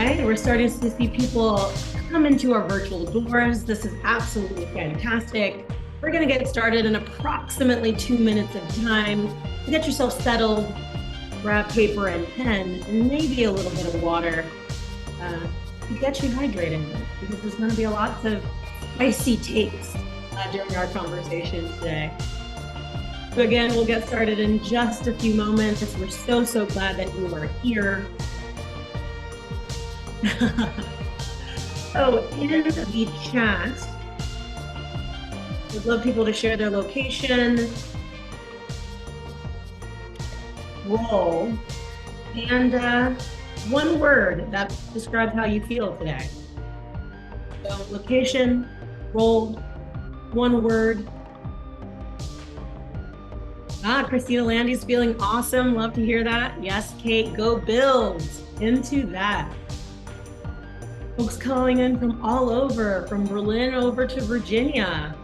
right, we're starting to see people come into our virtual doors. This is absolutely fantastic. We're going to get started in approximately 2 minutes of time. Get yourself settled, grab paper and pen, and maybe a little bit of water to get you hydrated, because there's going to be a lot of spicy takes during our conversation today. So again, we'll get started in just a few moments. We're so glad that you are here. So in the chat, I'd love people to share their location, role, and one word that describes how you feel today. So location, role, one word. Christina Landy's feeling awesome. Love to hear that. Yes, Kate, go Bills. Into that. Folks calling in from all over, from Berlin over to Virginia.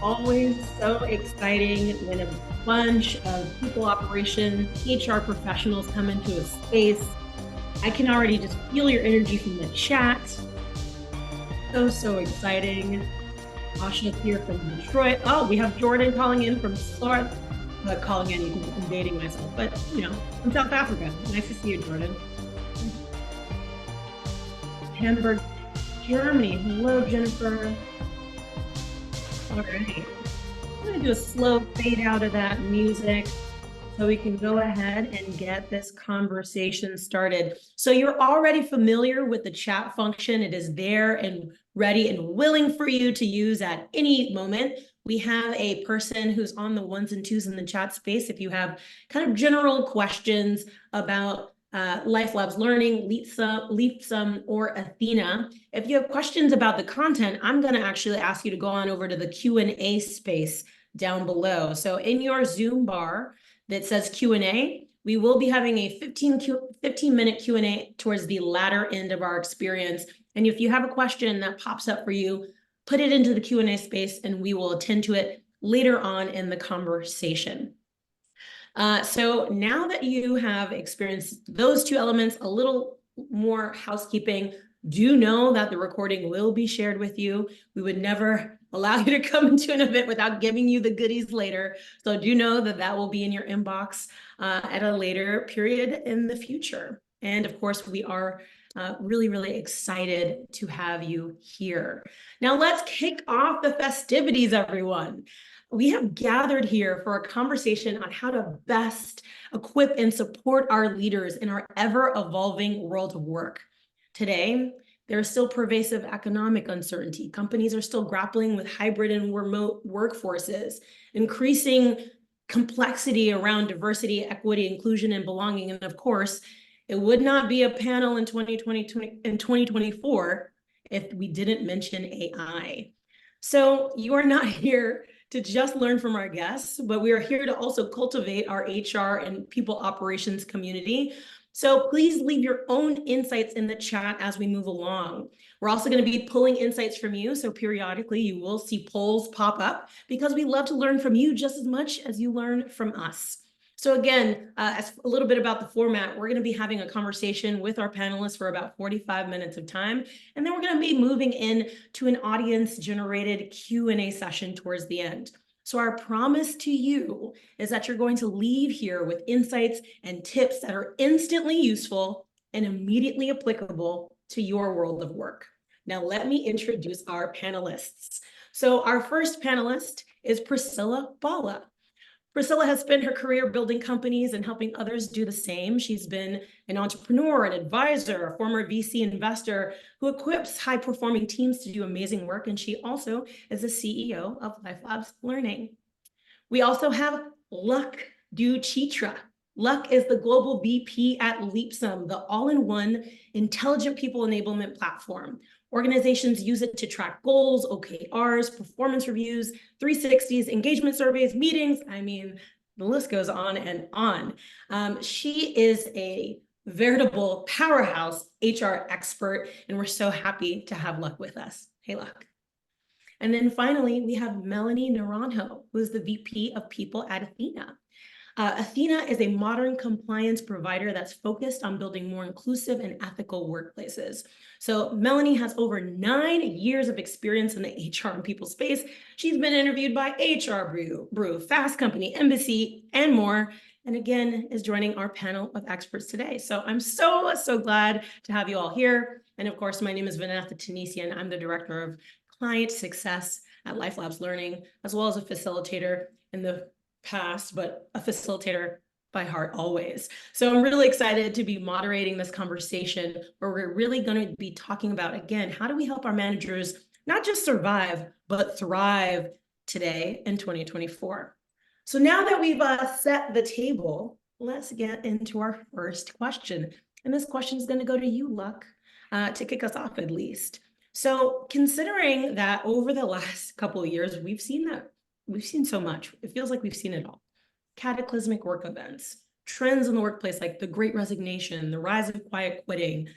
Always so exciting when a bunch of people operation, HR professionals come into a space. I can already just feel your energy from the chat. So exciting. Asha's here from Detroit. Oh, we have Jordan calling in from South. Calling in, I'm dating myself, but you know, from South Africa. Nice to see you, Jordan. Hamburg, Germany. Hello, Jennifer. All right. I'm going to do a slow fade out of that music so we can go ahead and get this conversation started. So you're already familiar with the chat function. It is there and ready and willing for you to use at any moment. We have a person who's on the ones and twos in the chat space. If you have kind of general questions about LifeLabs Learning, Leapsome, or Ethena. If you have questions about the content, I'm going to actually ask you to go on over to the Q&A space down below. So in your Zoom bar that says Q&A, we will be having a 15-minute Q&A towards the latter end of our experience. And if you have a question that pops up for you, put it into the Q&A space and we will attend to it later on in the conversation. So now that you have experienced those two elements, a little more housekeeping, do know that the recording will be shared with you. We would never allow you to come into an event without giving you the goodies later. So do know that that will be in your inbox at a later period in the future. And of course, we are really excited to have you here. Now let's kick off the festivities, everyone. We have gathered here for a conversation on how to best equip and support our leaders in our ever-evolving world of work. Today, there is still pervasive economic uncertainty. Companies are still grappling with hybrid and remote workforces, increasing complexity around diversity, equity, inclusion, and belonging. And of course, it would not be a panel in 2024 if we didn't mention AI. So you are not here to just learn from our guests, but we are here to also cultivate our HR and people operations community. So please leave your own insights in the chat as we move along. We're also going to be pulling insights from you. So periodically you will see polls pop up because we love to learn from you just as much as you learn from us. So again, as a little bit about the format, we're going to be having a conversation with our panelists for about 45 minutes of time. And then we're going to be moving in to an audience-generated Q&A session towards the end. So our promise to you is that you're going to leave here with insights and tips that are instantly useful and immediately applicable to your world of work. Now, let me introduce our panelists. So our first panelist is Priscila Bala. Priscila has spent her career building companies and helping others do the same. She's been an entrepreneur, an advisor, a former VC investor who equips high-performing teams to do amazing work, and she also is the CEO of LifeLabs Learning. We also have Luck Dookchitra. Luck is the global VP at Leapsome, the all-in-one intelligent people enablement platform. Organizations use it to track goals, OKRs, performance reviews, 360s, engagement surveys, meetings. I mean, the list goes on and on. She is a veritable powerhouse HR expert, and we're so happy to have Luck with us. Hey, Luck. And then finally, we have Melanie Naranjo, who is the VP of People at Ethena. Ethena is a modern compliance provider that's focused on building more inclusive and ethical workplaces. So Melanie has over 9 years of experience in the HR and people space. She's been interviewed by HR Brew, Fast Company, Embassy, and more. And again, is joining our panel of experts today. So I'm so glad to have you all here. And of course, my name is Vanessa Tunisian. I'm the Director of Client Success at LifeLabs Learning, as well as a facilitator in the past, but a facilitator by heart always. So I'm really excited to be moderating this conversation where we're really going to be talking about, again, how do we help our managers not just survive, but thrive today in 2024. So now that we've set the table, let's get into our first question. And this question is going to go to you, Luck, to kick us off at least. So considering that over the last couple of years, we've seen so much. It feels like we've seen it all. Cataclysmic work events, trends in the workplace like the Great Resignation, the rise of quiet quitting,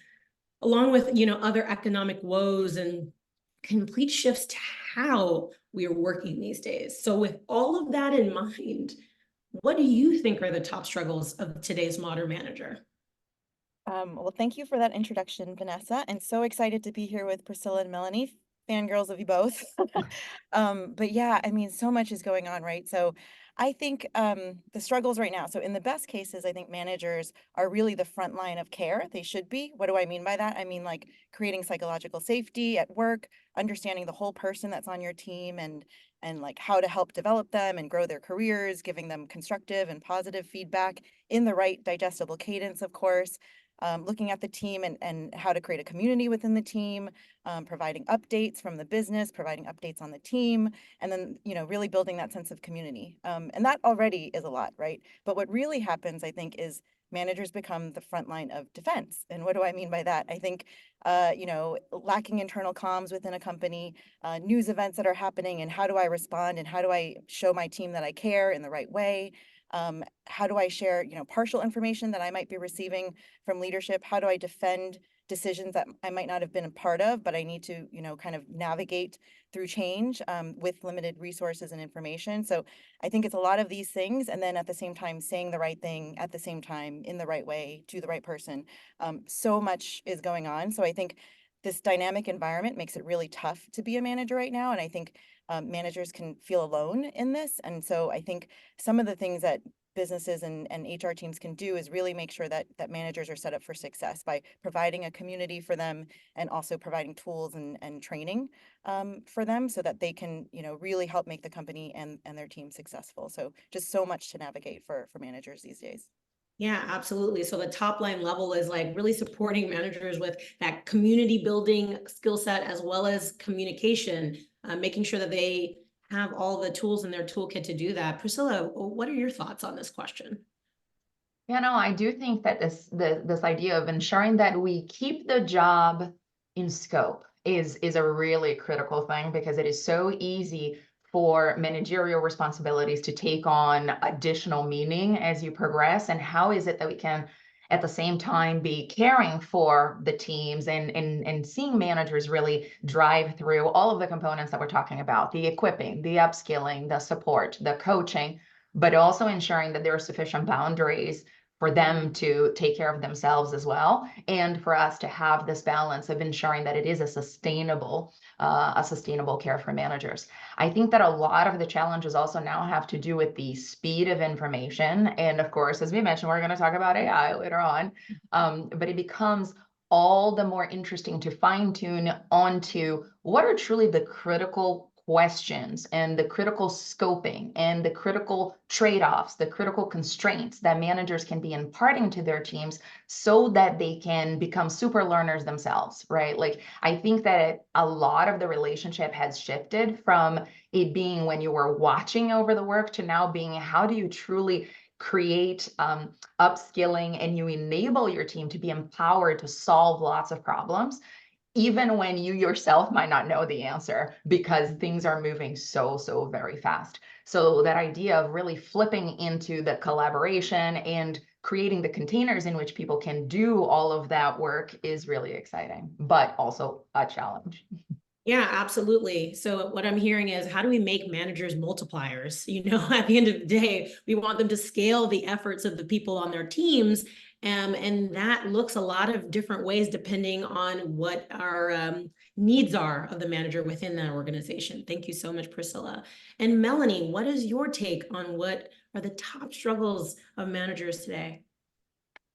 along with other economic woes and complete shifts to how we are working these days. So with all of that in mind, what do you think are the top struggles of today's modern manager? Well, thank you for that introduction, Vanessa, and so excited to be here with Priscilla and Melanie, fangirls of you both. But yeah, I mean, so much is going on, right? So I think the struggles right now. So in the best cases, I think managers are really the front line of care. They should be. What do I mean by that? I mean, like creating psychological safety at work, understanding the whole person that's on your team, and like how to help develop them and grow their careers, giving them constructive and positive feedback in the right digestible cadence, of course. Looking at the team and how to create a community within the team, providing updates from the business, providing updates on the team, and then, really building that sense of community. And that already is a lot, right? But what really happens, I think, is managers become the front line of defense. And what do I mean by that? I think, lacking internal comms within a company, news events that are happening, and how do I respond and how do I show my team that I care in the right way? How do I share, partial information that I might be receiving from leadership? How do I defend decisions that I might not have been a part of, but I need to, kind of navigate through change with limited resources and information? So I think it's a lot of these things. And then at the same time, saying the right thing at the same time in the right way to the right person. So much is going on. So I think this dynamic environment makes it really tough to be a manager right now. And I think managers can feel alone in this. And so I think some of the things that businesses and HR teams can do is really make sure that managers are set up for success by providing a community for them and also providing tools and training for them so that they can, really help make the company and their team successful. So just so much to navigate for managers these days. Yeah, absolutely. So the top line level is like really supporting managers with that community building skill set as well as communication, making sure that they have all the tools in their toolkit to do that. Priscilla, what are your thoughts on this question? I do think that this idea of ensuring that we keep the job in scope is a really critical thing, because it is so easy for managerial responsibilities to take on additional meaning as you progress. And how is it that we can at the same time be caring for the teams and seeing managers really drive through all of the components that we're talking about, the equipping, the upskilling, the support, the coaching, but also ensuring that there are sufficient boundaries for them to take care of themselves as well, and for us to have this balance of ensuring that it is a sustainable care for managers. I think that a lot of the challenges also now have to do with the speed of information, and of course, as we mentioned, we're going to talk about AI later on, but it becomes all the more interesting to fine tune onto what are truly the critical questions and the critical scoping and the critical trade-offs, the critical constraints that managers can be imparting to their teams so that they can become super learners themselves, right? Like, I think that a lot of the relationship has shifted from it being when you were watching over the work to now being how do you truly create upskilling and you enable your team to be empowered to solve lots of problems, even when you yourself might not know the answer, because things are moving so very fast. So that idea of really flipping into the collaboration and creating the containers in which people can do all of that work is really exciting, but also a challenge. Yeah, absolutely. So what I'm hearing is, how do we make managers multipliers? At the end of the day, we want them to scale the efforts of the people on their teams. And that looks a lot of different ways depending on what our needs are of the manager within that organization. Thank you so much, Priscilla. And Melanie, what is your take on what are the top struggles of managers today?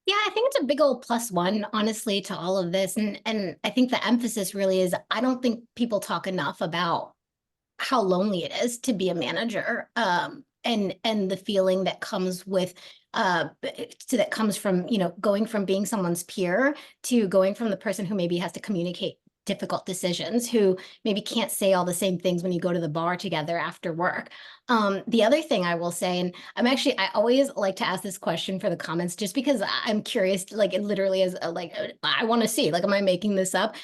Yeah, I think it's a big old +1, honestly, to all of this. And I think the emphasis really is, I don't think people talk enough about how lonely it is to be a manager, and the feeling that comes with that comes from, going from being someone's peer to going from the person who maybe has to communicate difficult decisions, who maybe can't say all the same things when you go to the bar together after work. The other thing I will say, and I always like to ask this question for the comments, just because I'm curious, like it literally is I want to see, like, am I making this up?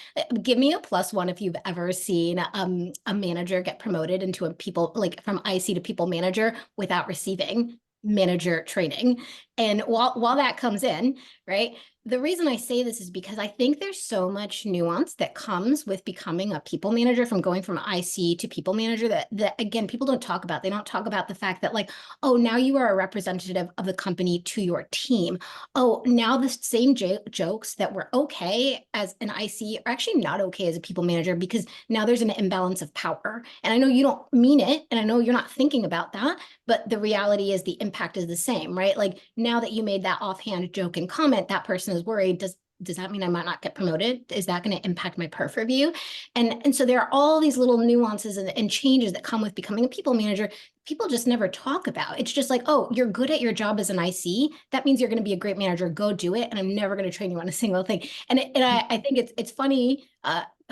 Give me a +1 if you've ever seen a manager get promoted into a people, like from IC to people manager, without receiving manager training. And while that comes in, right? The reason I say this is because I think there's so much nuance that comes with becoming a people manager, from going from IC to people manager, that again, people don't talk about. They don't talk about the fact that, like, oh, now you are a representative of the company to your team. Oh, now the same jokes that were okay as an IC are actually not okay as a people manager, because now there's an imbalance of power. And I know you don't mean it, and I know you're not thinking about that, but the reality is the impact is the same, right? Like, now that you made that offhand joke and comment, that person is worried. Does that mean I might not get promoted? Is that going to impact my perf review? And so there are all these little nuances and changes that come with becoming a people manager. People just never talk about. It's just like, oh, you're good at your job as an IC. That means you're going to be a great manager. Go do it. And I'm never going to train you on a single thing. And I think it's funny,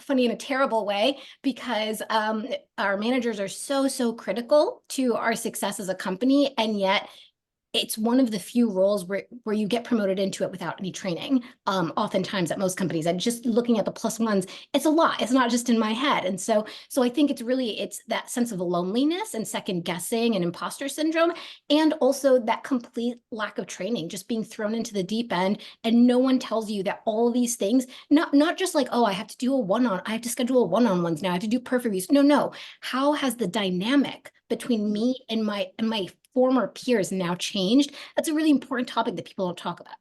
funny in a terrible way, because our managers are so critical to our success as a company, and yet it's one of the few roles where you get promoted into it without any training. Oftentimes at most companies, and just looking at the +1s, it's a lot. It's not just in my head. And so I think it's that sense of loneliness and second guessing and imposter syndrome, and also that complete lack of training, just being thrown into the deep end, and no one tells you that all these things, not just like, oh, I have to schedule one-on-ones now, I have to do perf reviews. No. How has the dynamic between me and my former peers now changed? That's a really important topic that people don't talk about.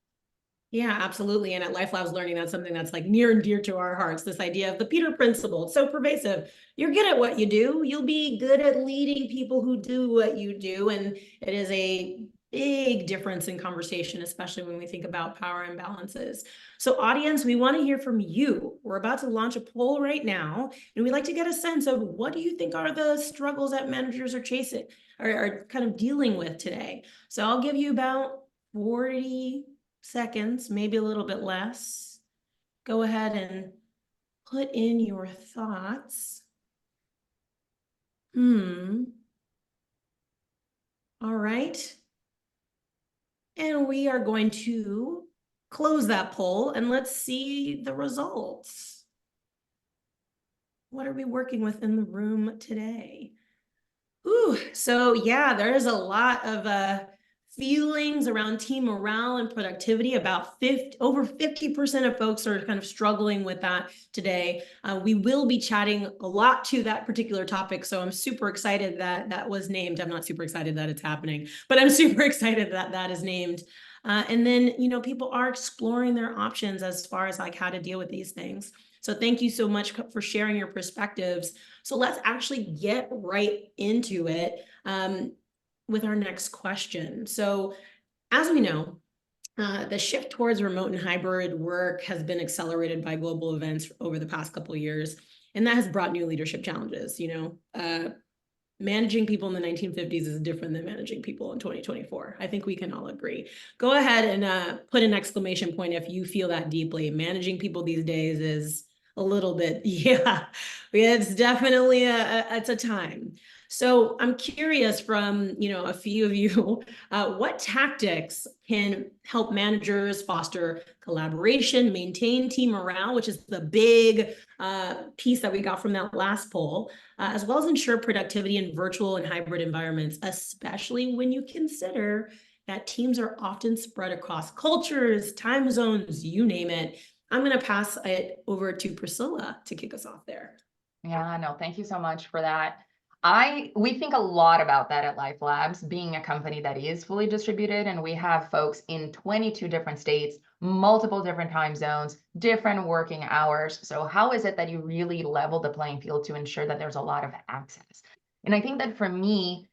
Yeah, absolutely. And at LifeLabs Learning, that's something that's like near and dear to our hearts. This idea of the Peter Principle. It's so pervasive. You're good at what you do. You'll be good at leading people who do what you do. And it is a big difference in conversation, especially when we think about power imbalances. So audience, we want to hear from you. We're about to launch a poll right now, and we'd like to get a sense of, what do you think are the struggles that managers are chasing or are kind of dealing with today? So I'll give you about 40 seconds, maybe a little bit less. Go ahead and put in your thoughts. All right. And we are going to close that poll, and let's see the results. What are we working with in the room today? So yeah, there is a lot of feelings around team morale and productivity. About over 50% of folks are kind of struggling with that today. We will be chatting a lot to that particular topic, so I'm super excited that that was named. I'm not super excited that it's happening, but I'm super excited that that is named. And then, people are exploring their options as far as like how to deal with these things. So thank you so much for sharing your perspectives. So let's actually get right into it with our next question. So as we know, the shift towards remote and hybrid work has been accelerated by global events over the past couple of years, and that has brought new leadership challenges. Managing people in the 1950s is different than managing people in 2024. I think we can all agree. Go ahead and put an exclamation point if you feel that deeply. Managing people these days is a little bit, yeah, it's definitely it's a time. So I'm curious from, a few of you, what tactics can help managers foster collaboration, maintain team morale, which is the big piece that we got from that last poll, as well as ensure productivity in virtual and hybrid environments, especially when you consider that teams are often spread across cultures, time zones, you name it. I'm going to pass it over to Priscilla to kick us off there. Yeah, no, thank you so much for that. We think a lot about that at LifeLabs, being a company that is fully distributed, and we have folks in 22 different states, multiple different time zones, different working hours. So how is it that you really level the playing field to ensure that there's a lot of access? And I think that for me,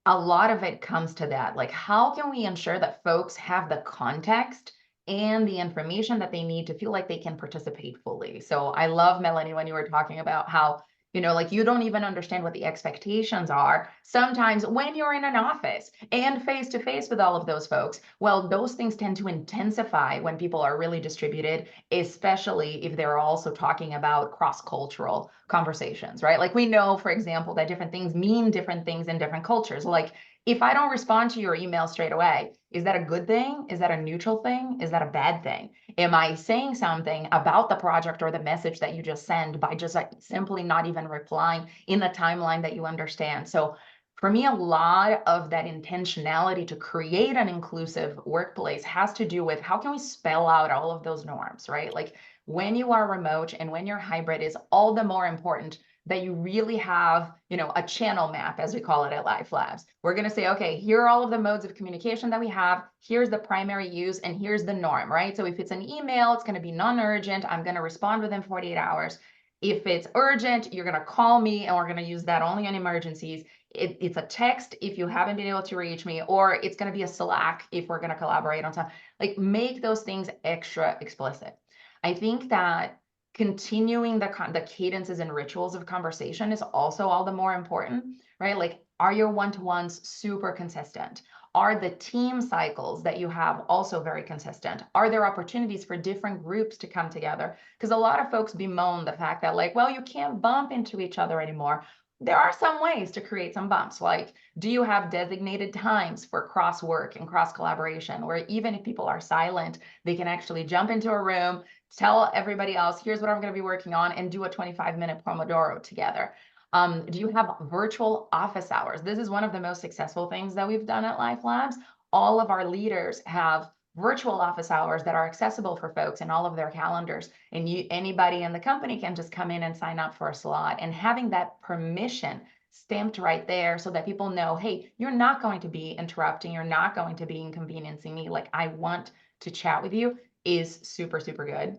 a lot of it comes to that. Like, how can we ensure that folks have the context and the information that they need to feel like they can participate fully? So I love, Melanie, when you were talking about how, like you don't even understand what the expectations are sometimes when you're in an office and face to face with all of those folks. Well, those things tend to intensify when people are really distributed, especially if they're also talking about cross-cultural conversations, right? Like we know, for example, that different things mean different things in different cultures. Like if I don't respond to your email straight away, is that a good thing? Is that a neutral thing? Is that a bad thing? Am I saying something about the project or the message that you just send by just like simply not even replying in the timeline that you understand? So for me, a lot of that intentionality to create an inclusive workplace has to do with how can we spell out all of those norms, right? Like when you are remote and when you're hybrid, is all the more important that you really have, a channel map, as we call it at LifeLabs. We're going to say, okay, here are all of the modes of communication that we have. Here's the primary use and here's the norm, right? So if it's an email, it's going to be non-urgent. I'm going to respond within 48 hours. If it's urgent, you're going to call me and we're going to use that only on emergencies. It's a text if you haven't been able to reach me, or it's going to be a Slack if we're going to collaborate on time. Like make those things extra explicit. I think that continuing the cadences and rituals of conversation is also all the more important, right? Like, are your one-to-ones super consistent? Are the team cycles that you have also very consistent? Are there opportunities for different groups to come together? Because a lot of folks bemoan the fact that like, well, you can't bump into each other anymore. There are some ways to create some bumps. Like, do you have designated times for cross work and cross collaboration, where even if people are silent, they can actually jump into a room, tell everybody else, here's what I'm going to be working on, and do a 25-minute Pomodoro together. Do you have virtual office hours? This is one of the most successful things that we've done at LifeLabs. All of our leaders have virtual office hours that are accessible for folks in all of their calendars. And anybody in the company can just come in and sign up for a slot. And having that permission stamped right there so that people know, hey, you're not going to be interrupting, you're not going to be inconveniencing me. Like, I want to chat with you is super, super good.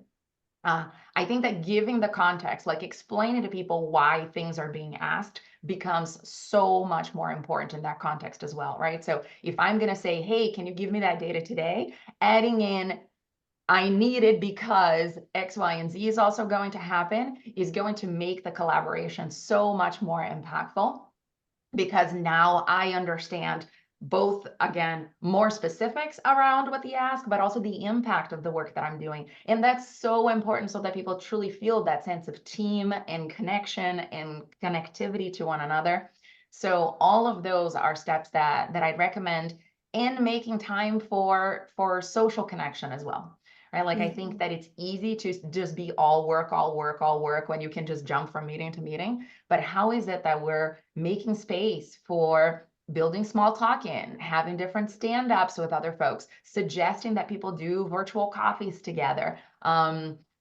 I think that giving the context, like explaining to people why things are being asked, becomes so much more important in that context as well, right? So if I'm going to say, hey, can you give me that data today? Adding in, I need it because X, Y, and Z is also going to happen, is going to make the collaboration so much more impactful, because now I understand both, again, more specifics around what they ask, but also the impact of the work that I'm doing. And that's so important so that people truly feel that sense of team and connection and connectivity to one another. So all of those are steps that I'd recommend, and making time for social connection as well. Right? Like, I think that it's easy to just be all work, all work, all work when you can just jump from meeting to meeting. But how is it that we're making space for building small talk in, having different stand-ups with other folks, suggesting that people do virtual coffees together,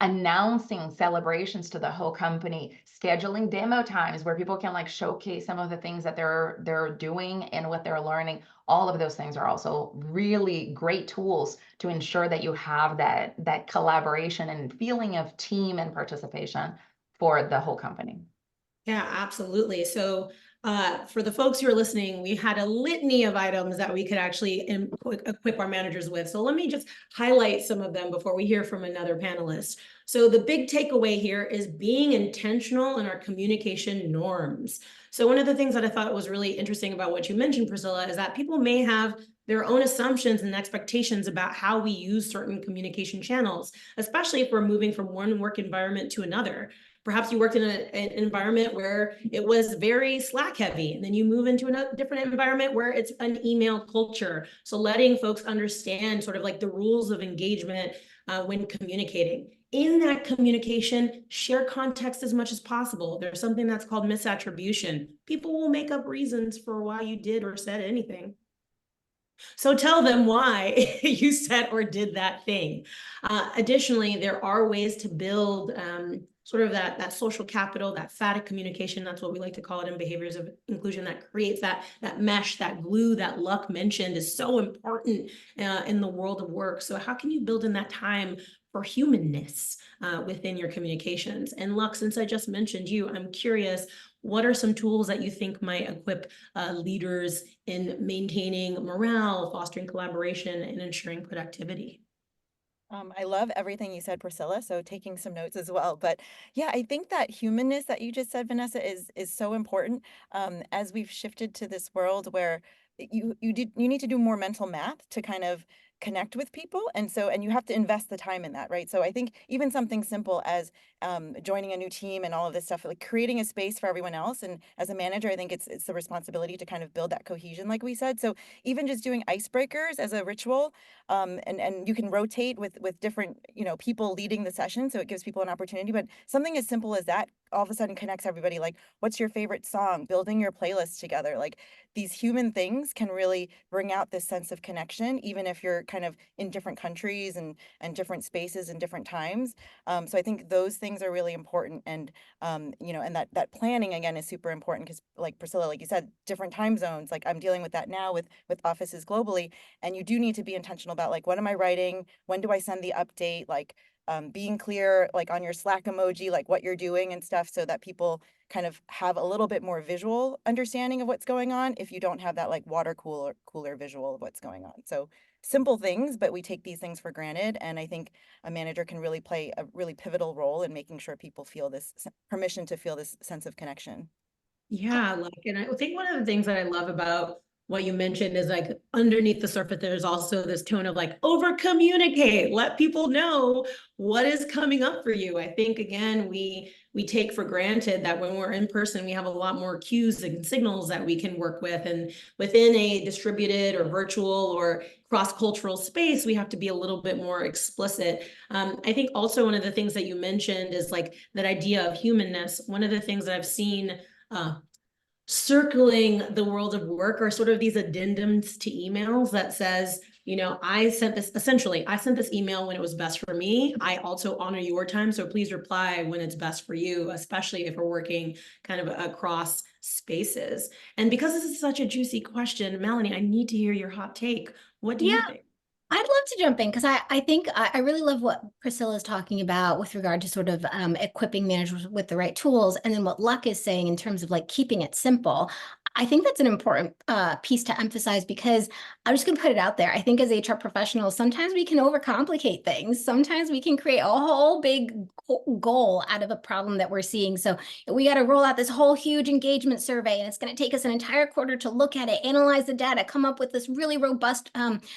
announcing celebrations to the whole company, scheduling demo times where people can like showcase some of the things that they're doing and what they're learning. All of those things are also really great tools to ensure that you have that collaboration and feeling of team and participation for the whole company. Yeah, absolutely. So for the folks who are listening, we had a litany of items that we could actually equip our managers with. So let me just highlight some of them before we hear from another panelist. So the big takeaway here is being intentional in our communication norms. So one of the things that I thought was really interesting about what you mentioned, Priscilla, is that people may have their own assumptions and expectations about how we use certain communication channels, especially if we're moving from one work environment to another. Perhaps you worked in an environment where it was very Slack heavy, and then you move into a different environment where it's an email culture. So letting folks understand sort of like the rules of engagement when communicating. In that communication, share context as much as possible. There's something that's called misattribution. People will make up reasons for why you did or said anything. So tell them why you said or did that thing. Additionally, there are ways to build sort of that social capital, that phatic communication, that's what we like to call it in behaviors of inclusion, that creates that mesh, that glue that Luck mentioned is so important in the world of work. So how can you build in that time for humanness within your communications? And Luck, since I just mentioned you, I'm curious, what are some tools that you think might equip leaders in maintaining morale, fostering collaboration, and ensuring productivity? I love everything you said, Priscilla, so taking some notes as well. But yeah, I think that humanness that you just said, Vanessa, is so important. As we've shifted to this world where you need to do more mental math to kind of connect with people, and you have to invest the time in that, right? So I think even something simple as joining a new team and all of this stuff, like creating a space for everyone else. And as a manager, I think it's the responsibility to kind of build that cohesion, like we said. So even just doing icebreakers as a ritual, and you can rotate with different people leading the session, so it gives people an opportunity. But something as simple as that all of a sudden connects everybody. Like, what's your favorite song? Building your playlist together. Like, these human things can really bring out this sense of connection, even if you're kind of in different countries and different spaces and different times. So I think those things are really important. And and that planning again is super important, because like Priscilla, like you said, different time zones. Like, I'm dealing with that now with offices globally, and you do need to be intentional about, like, what am I writing? When do I send the update? Like, being clear, like on your Slack emoji, like what you're doing and stuff, so that people kind of have a little bit more visual understanding of what's going on, if you don't have that like water cooler visual of what's going on. So simple things, but we take these things for granted. And I think a manager can really play a really pivotal role in making sure people feel this permission to feel this sense of connection. Yeah, and I think one of the things that I love about what you mentioned is, like, underneath the surface, there's also this tone of like over communicate, let people know what is coming up for you. I think, again, we take for granted that when we're in person, we have a lot more cues and signals that we can work with. And within a distributed or virtual or cross-cultural space, we have to be a little bit more explicit. I think also one of the things that you mentioned is like that idea of humanness. One of the things that I've seen circling the world of work are sort of these addendums to emails that says, I sent this email when it was best for me. I also honor your time, so please reply when it's best for you, especially if we're working kind of across spaces. And because this is such a juicy question, Melanie, I need to hear your hot take. What do you think? I'd love to jump in, because I think I really love what Priscilla is talking about with regard to sort of equipping managers with the right tools, and then what Luck is saying in terms of like keeping it simple. I think that's an important piece to emphasize, because I'm just going to put it out there. I think as HR professionals, sometimes we can overcomplicate things. Sometimes we can create a whole big goal out of a problem that we're seeing. So we got to roll out this whole huge engagement survey, and it's going to take us an entire quarter to look at it, analyze the data, come up with this really robust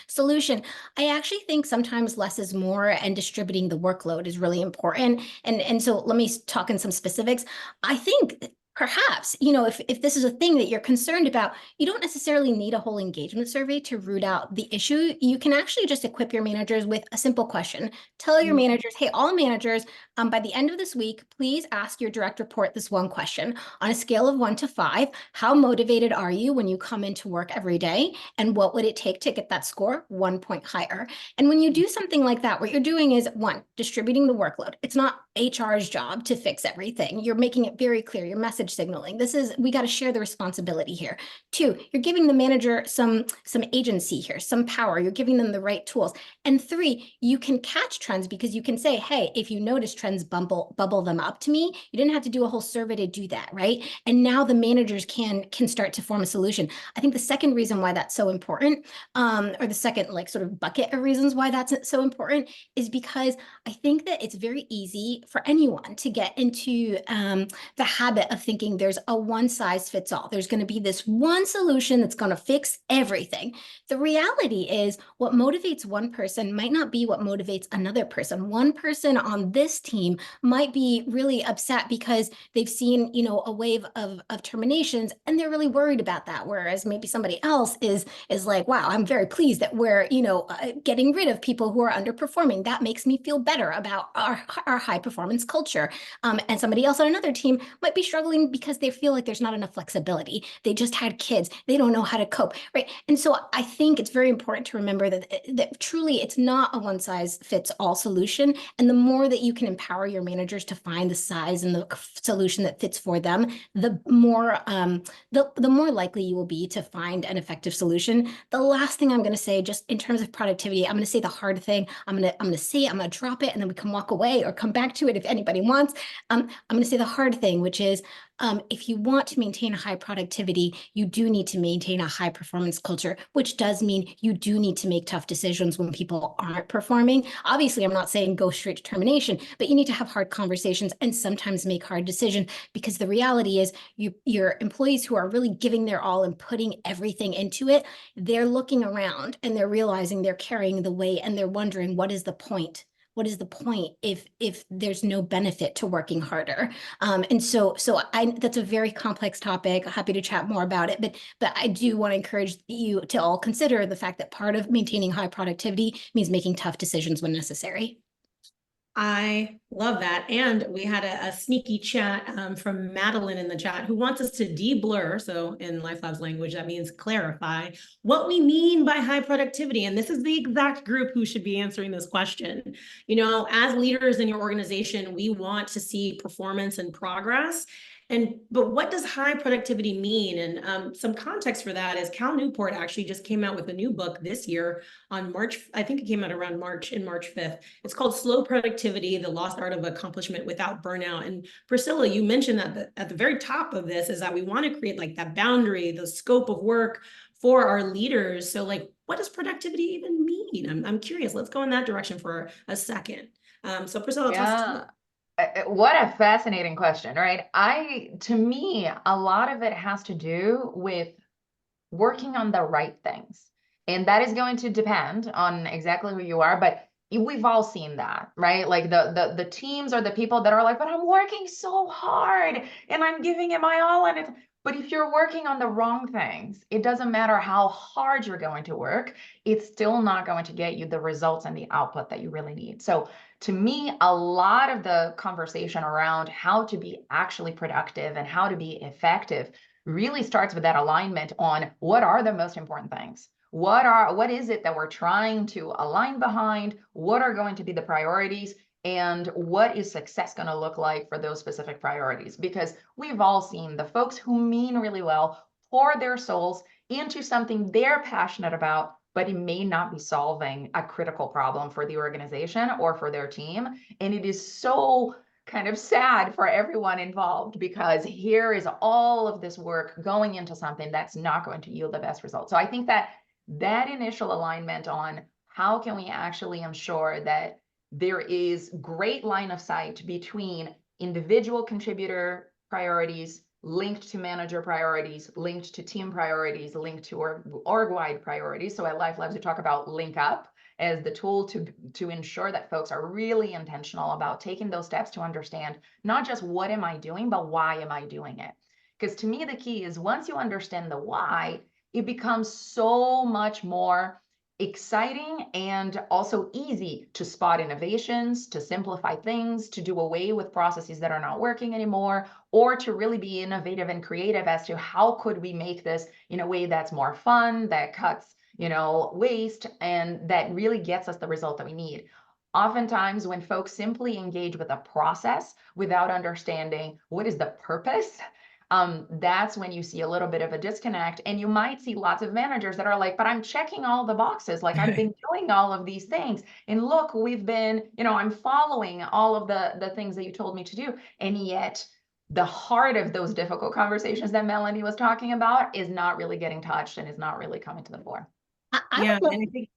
solution. I actually think sometimes less is more, and distributing the workload is really important. And so let me talk in some specifics. I think perhaps, if this is a thing that you're concerned about, you don't necessarily need a whole engagement survey to root out the issue. You can actually just equip your managers with a simple question. Tell your managers, hey, all managers, by the end of this week, please ask your direct report this one question. On a scale of 1 to 5, how motivated are you when you come into work every day? And what would it take to get that score 1 point higher? And when you do something like that, what you're doing is, 1, distributing the workload. It's not HR's job to fix everything. You're making it very clear. Your message signaling. We got to share the responsibility here. 2, you're giving the manager some agency here, some power. You're giving them the right tools. And 3, you can catch trends, because you can say, hey, if you notice trends, bubble them up to me. You didn't have to do a whole survey to do that, right? And now the managers can start to form a solution. I think the second reason why that's so important, or the second like sort of bucket of reasons why that's so important, is because I think that it's very easy for anyone to get into the habit of thinking there's a one size fits all. There's going to be this one solution that's going to fix everything. The reality is, what motivates one person might not be what motivates another person. One person on this team might be really upset because they've seen, a wave of terminations, and they're really worried about that. Whereas maybe somebody else is like, wow, I'm very pleased that we're, getting rid of people who are underperforming. That makes me feel better about our high performance performance culture. And somebody else on another team might be struggling because they feel like there's not enough flexibility. They just had kids. They don't know how to cope, right? And so I think it's very important to remember that truly it's not a one size fits all solution. And the more that you can empower your managers to find the size and the solution that fits for them, the more likely you will be to find an effective solution. The last thing I'm going to say, just in terms of productivity, I'm going to say the hard thing. I'm going to say it, I'm going to drop it, and then we can walk away or come back to it if anybody wants. I'm going to say the hard thing, which is if you want to maintain high productivity, you do need to maintain a high performance culture, which does mean you do need to make tough decisions when people aren't performing. Obviously, I'm not saying go straight to termination, but you need to have hard conversations and sometimes make hard decisions, because the reality is your employees who are really giving their all and putting everything into it, they're looking around and they're realizing they're carrying the weight and they're wondering, what is the point? What is the point if there's no benefit to working harder? And so that's a very complex topic. Happy to chat more about it, but I do want to encourage you to all consider the fact that part of maintaining high productivity means making tough decisions when necessary. I love that. And we had a sneaky chat from Madeline in the chat who wants us to de-blur. So in LifeLabs language, that means clarify what we mean by high productivity. And this is the exact group who should be answering this question. You know, as leaders in your organization, we want to see performance and progress. But what does high productivity mean? And some context for that is Cal Newport actually just came out with a new book this year on March. I think it came out around March 5th. It's called Slow Productivity, The Lost Art of Accomplishment Without Burnout. And Priscilla, you mentioned that at the very top of this is that we want to create like that boundary, the scope of work for our leaders. So like, what does productivity even mean? I'm curious. Let's go in that direction for a second. So Priscilla, Yeah. What a fascinating question, right? To me, a lot of it has to do with working on the right things. And that is going to depend on exactly who you are, but we've all seen that, right? Like the teams or the people that are like, but I'm working so hard and I'm giving it my all. But if you're working on the wrong things, it doesn't matter how hard you're going to work, it's still not going to get you the results and the output that you really need. So to me, a lot of the conversation around how to be actually productive and how to be effective really starts with that alignment on what are the most important things. What is it that we're trying to align behind? What are going to be the priorities? And what is success going to look like for those specific priorities? Because we've all seen the folks who mean really well pour their souls into something they're passionate about, but it may not be solving a critical problem for the organization or for their team. And it is so kind of sad for everyone involved, because here is all of this work going into something that's not going to yield the best results. So I think that initial alignment on how can we actually ensure that there is great line of sight between individual contributor priorities linked to manager priorities, linked to team priorities, linked to org-wide priorities. So at LifeLabs, we talk about link up as the tool to ensure that folks are really intentional about taking those steps to understand not just what am I doing, but why am I doing it? Because to me, the key is once you understand the why, it becomes so much more exciting and also easy to spot innovations, to simplify things, to do away with processes that are not working anymore, or to really be innovative and creative as to how could we make this in a way that's more fun, that cuts, waste, and that really gets us the result that we need. Oftentimes, when folks simply engage with a process without understanding what is the purpose, that's when you see a little bit of a disconnect. And you might see lots of managers that are like, but I'm checking all the boxes. Like I've been doing all of these things. And look, we've been, I'm following all of the things that you told me to do. And yet the heart of those difficult conversations that Melanie was talking about is not really getting touched and is not really coming to the fore. Yeah, and I think,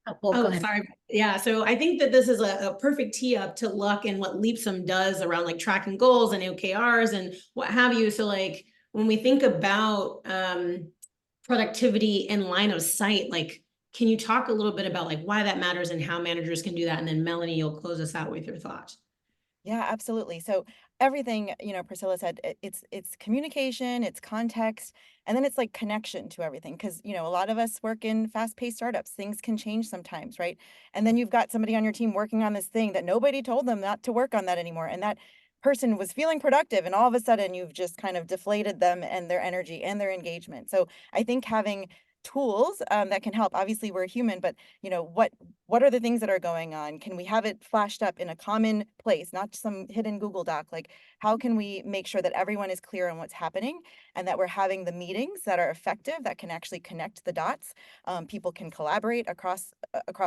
sorry. Yeah, so I think that this is a perfect tee up to Luck and what Leapsome does around like tracking goals and OKRs and what have you. So like when we think about productivity in line of sight, like, can you talk a little bit about like why that matters and how managers can do that? And then Melanie, you'll close us out with your thoughts. Yeah, absolutely. So everything, Priscilla said, it's communication, it's context, and then it's like connection to everything. Because, a lot of us work in fast-paced startups. Things can change sometimes, right? And then you've got somebody on your team working on this thing that nobody told them not to work on that anymore. And that person was feeling productive, and all of a sudden you've just kind of deflated them and their energy and their engagement. So I think having tools that can help. Obviously, we're human, but what are the things that are going on? Can we have it flashed up in a common place, not some hidden Google Doc? Like, how can we make sure that everyone is clear on what's happening and that we're having the meetings that are effective, that can actually connect the dots? People can collaborate across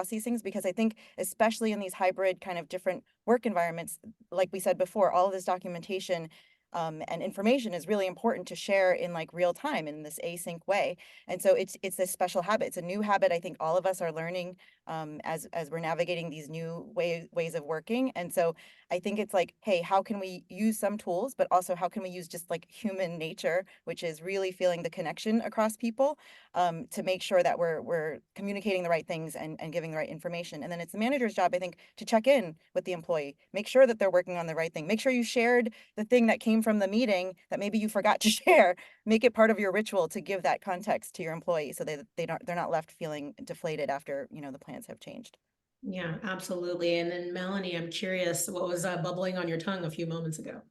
these things, because I think, especially in these hybrid kind of different work environments, like we said before, all of this documentation and information is really important to share in like real time in this async way. And so it's a special habit. It's a new habit. I think all of us are learning as we're navigating these new ways of working. And so I think it's like, hey, how can we use some tools, but also how can we use just like human nature, which is really feeling the connection across people, to make sure that we're communicating the right things and giving the right information. And then it's the manager's job, I think, to check in with the employee, make sure that they're working on the right thing, make sure you shared the thing that came from the meeting that maybe you forgot to share. Make it part of your ritual to give that context to your employee, so they're not left feeling deflated after the plans have changed. Yeah, absolutely. And then Melanie, I'm curious, what was bubbling on your tongue a few moments ago?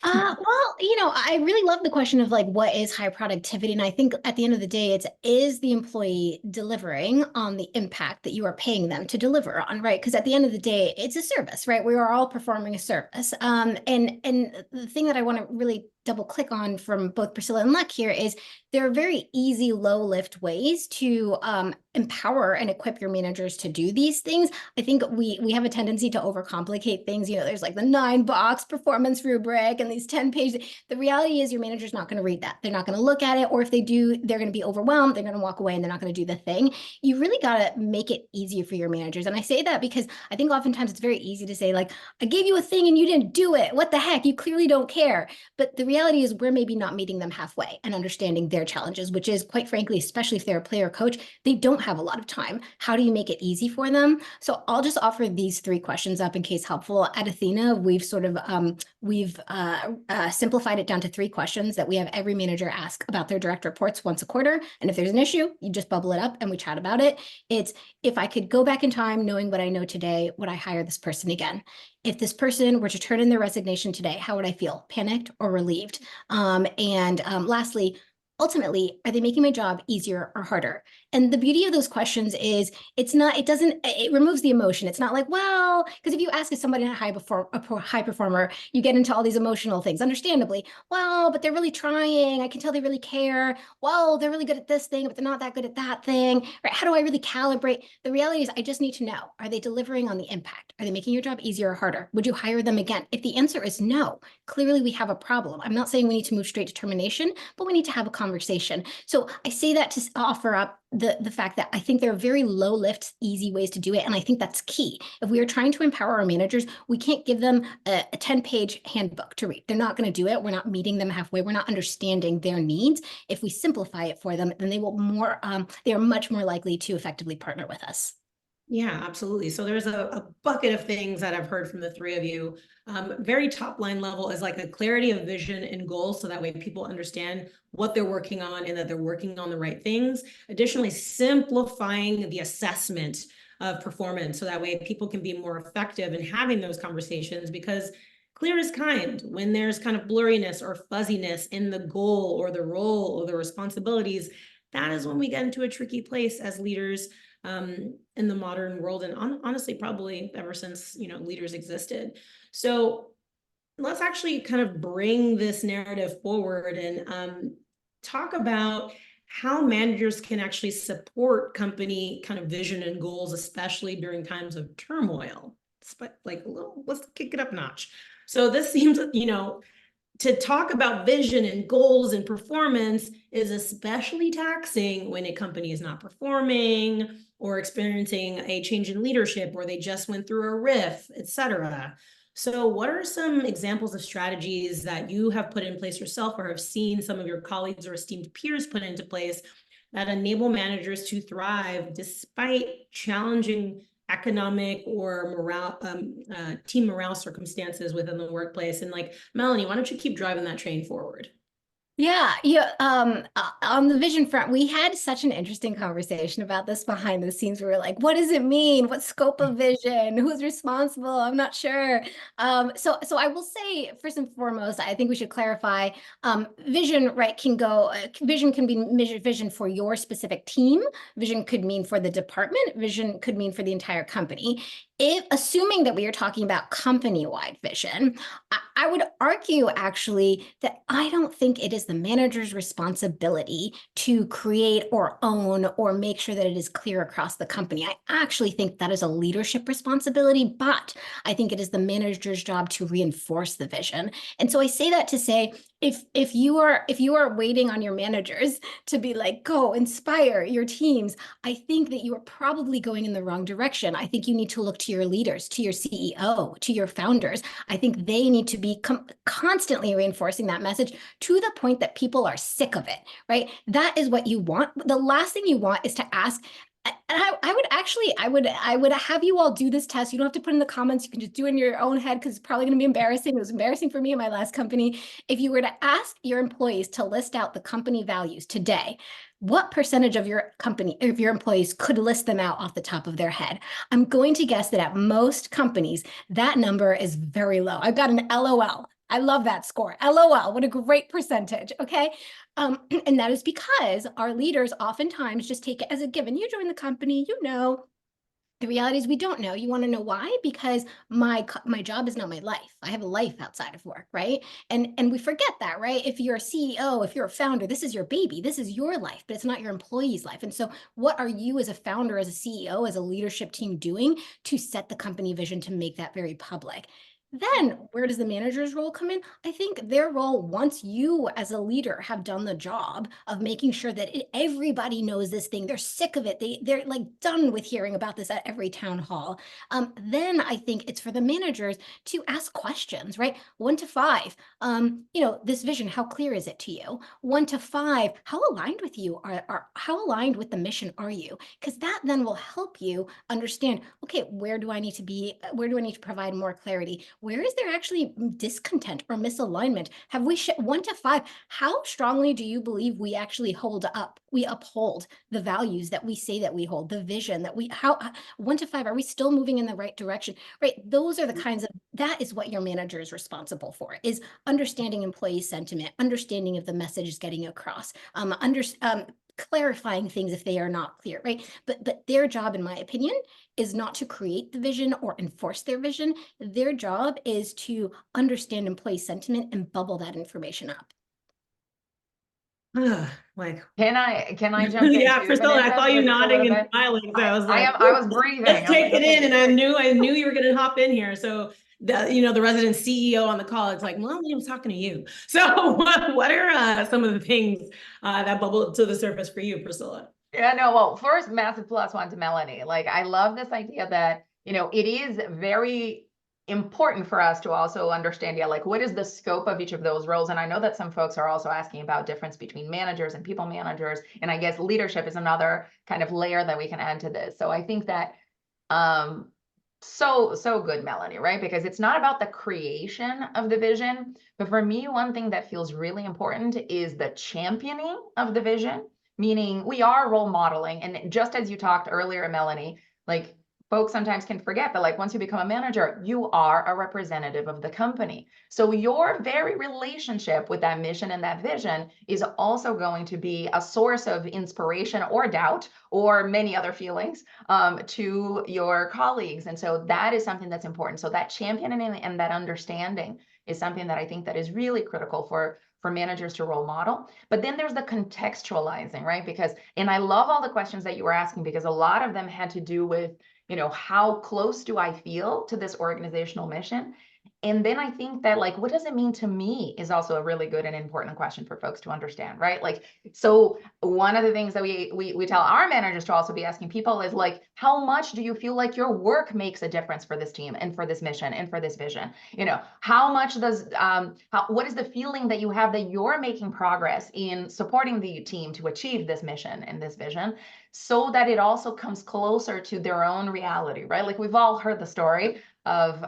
Well, I really love the question of like, what is high productivity? And I think at the end of the day, is the employee delivering on the impact that you are paying them to deliver on, right? Because at the end of the day, it's a service, right? We are all performing a service. And the thing that I want to really double click on from both Priscilla and Luck here is there are very easy, low lift ways to empower and equip your managers to do these things. I think we have a tendency to overcomplicate things. There's like the 9-box performance rubric and these 10 pages. The reality is your manager's not going to read that. They're not going to look at it, or if they do, they're going to be overwhelmed. They're going to walk away and they're not going to do the thing. You really got to make it easier for your managers. And I say that because I think oftentimes it's very easy to say, like, I gave you a thing and you didn't do it. What the heck? You clearly don't care. But the reality is we're maybe not meeting them halfway and understanding their challenges, which is, quite frankly, especially if they're a player coach, they don't have a lot of time. How do you make it easy for them? So I'll just offer these 3 questions up in case helpful. At Ethena, we've sort of simplified it down to 3 questions that we have every manager ask about their direct reports once a quarter. And if there's an issue, you just bubble it up and we chat about it. It's, if I could go back in time knowing what I know today, would I hire this person again? If this person were to turn in their resignation today, how would I feel? Panicked or relieved? Lastly, ultimately, are they making my job easier or harder? And the beauty of those questions is it removes the emotion. It's not like, well, because if you ask somebody a high performer, you get into all these emotional things, understandably. Well, but they're really trying. I can tell they really care. Well, they're really good at this thing, but they're not that good at that thing. Right? How do I really calibrate? The reality is I just need to know, are they delivering on the impact? Are they making your job easier or harder? Would you hire them again? If the answer is no, clearly we have a problem. I'm not saying we need to move straight to termination, but we need to have a conversation. So I say that to offer up the fact that I think there are very low lift, easy ways to do it. And I think that's key. If we are trying to empower our managers, we can't give them a 10-page handbook to read. They're not going to do it. We're not meeting them halfway. We're not understanding their needs. If we simplify it for them, then they are much more likely to effectively partner with us. Yeah, absolutely. So there's a bucket of things that I've heard from the 3 of you. Very top line level is like a clarity of vision and goals, so that way people understand what they're working on and that they're working on the right things. Additionally, simplifying the assessment of performance, so that way people can be more effective in having those conversations, because clear is kind. When there's kind of blurriness or fuzziness in the goal or the role or the responsibilities, that is when we get into a tricky place as leaders in the modern world, and honestly, probably ever since leaders existed. So let's actually kind of bring this narrative forward and talk about how managers can actually support company kind of vision and goals, especially during times of turmoil. But let's kick it up a notch. So this seems, to talk about vision and goals and performance is especially taxing when a company is not performing or experiencing a change in leadership, or they just went through a riff, etc. So what are some examples of strategies that you have put in place yourself, or have seen some of your colleagues or esteemed peers put into place, that enable managers to thrive despite challenging economic or morale, team morale circumstances within the workplace. And like, Melanie, why don't you keep driving that train forward? Yeah, on the vision front, we had such an interesting conversation about this behind the scenes. We were like, what does it mean? What scope of vision? Who's responsible? I'm not sure. So I will say, first and foremost, I think we should clarify, vision, right, vision can be vision for your specific team. Vision could mean for the department. Vision could mean for the entire company. Assuming that we are talking about company-wide vision, I would argue actually that I don't think it is the manager's responsibility to create or own or make sure that it is clear across the company. I actually think that is a leadership responsibility, but I think it is the manager's job to reinforce the vision. And so I say that to say, if you are waiting on your managers to be like, go inspire your teams, I think that you are probably going in the wrong direction. I think you need to look to your leaders, to your CEO, to your founders. I think they need to be constantly reinforcing that message to the point that people are sick of it, right? That is what you want. The last thing you want is to ask, and I would have you all do this test. You don't have to put in the comments. You can just do it in your own head because it's probably going to be embarrassing. It was embarrassing for me in my last company. If you were to ask your employees to list out the company values today, what percentage of your company, of your employees could list them out off the top of their head? I'm going to guess that at most companies, that number is very low. I've got an LOL. I love that score. LOL, what a great percentage, okay? And that is because our leaders oftentimes just take it as a given. You join the company, you know. The reality is we don't know. You want to know why? Because my job is not my life. I have a life outside of work, right? And we forget that, right? If you're a CEO, if you're a founder, this is your baby. This is your life, but it's not your employee's life. And so what are you as a founder, as a CEO, as a leadership team doing to set the company vision to make that very public? Then where does the manager's role come in? I think their role, once you as a leader have done the job of making sure that everybody knows this thing, they're sick of it, they're like done with hearing about this at every town hall. Then I think it's for the managers to ask questions, right? 1 to 5, this vision, how clear is it to you? 1 to 5, how aligned with you how aligned with the mission are you? Because that then will help you understand, okay, where do I need to provide more clarity? Where is there actually discontent or misalignment? Have we 1 to 5? How strongly do you believe we actually uphold the values that we say that we hold, the vision that 1 to 5, are we still moving in the right direction? Right. Those are the kinds of, that is what your manager is responsible for, is understanding employee sentiment, understanding if the message is getting across, clarifying things if they are not clear, right? But their job, in my opinion, is not to create the vision or enforce their vision. Their job is to understand employee sentiment and bubble that information up. Like, Can I jump in yeah, too, Priscilla, I Vanessa, saw you just a little nodding and bit? smiling. So I was like, I was breathing. let's I'm take like, it in. okay. And I knew you were going to hop in here. So the resident CEO on the call, it's like, Melanie, I was talking to you. So what are some of the things that bubbled to the surface for you, Priscilla? Yeah, no, well, first, massive +1 to Melanie. Like, I love this idea that, it is very important for us to also understand, like, what is the scope of each of those roles? And I know that some folks are also asking about difference between managers and people managers. And I guess leadership is another kind of layer that we can add to this. So I think that, so good, Melanie, right? Because it's not about the creation of the vision, but for me, one thing that feels really important is the championing of the vision. Meaning we are role modeling. And just as you talked earlier, Melanie, like folks sometimes can forget that like once you become a manager, you are a representative of the company. So your very relationship with that mission and that vision is also going to be a source of inspiration or doubt or many other feelings to your colleagues. And so that is something that's important. So that championing and that understanding is something that I think that is really critical for managers to role model. But then there's the contextualizing, right? Because, and I love all the questions that you were asking, because a lot of them had to do with, how close do I feel to this organizational mission? And then I think that, like, what does it mean to me is also a really good and important question for folks to understand, right? Like, so one of the things that we tell our managers to also be asking people is like, how much do you feel like your work makes a difference for this team and for this mission and for this vision? You know, how much does what is the feeling that you have that you're making progress in supporting the team to achieve this mission and this vision, so that it also comes closer to their own reality, right? Like, we've all heard the story of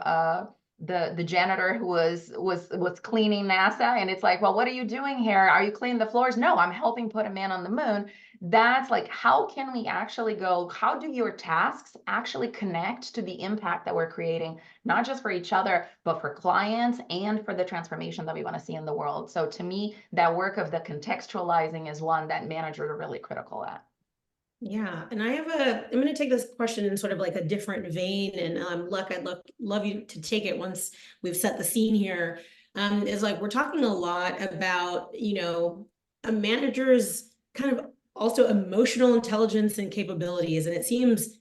the janitor who was cleaning NASA, and it's like, well, what are you doing here? Are you cleaning the floors? No, I'm helping put a man on the moon. That's like, how can we actually go, how do your tasks actually connect to the impact that we're creating, not just for each other, but for clients and for the transformation that we want to see in the world? So to me, that work of the contextualizing is one that managers are really critical at. Yeah, and I'm going to take this question in sort of like a different vein, and Luck, I'd love you to take it once we've set the scene here. Is like, we're talking a lot about, a manager's kind of also emotional intelligence and capabilities, and it seems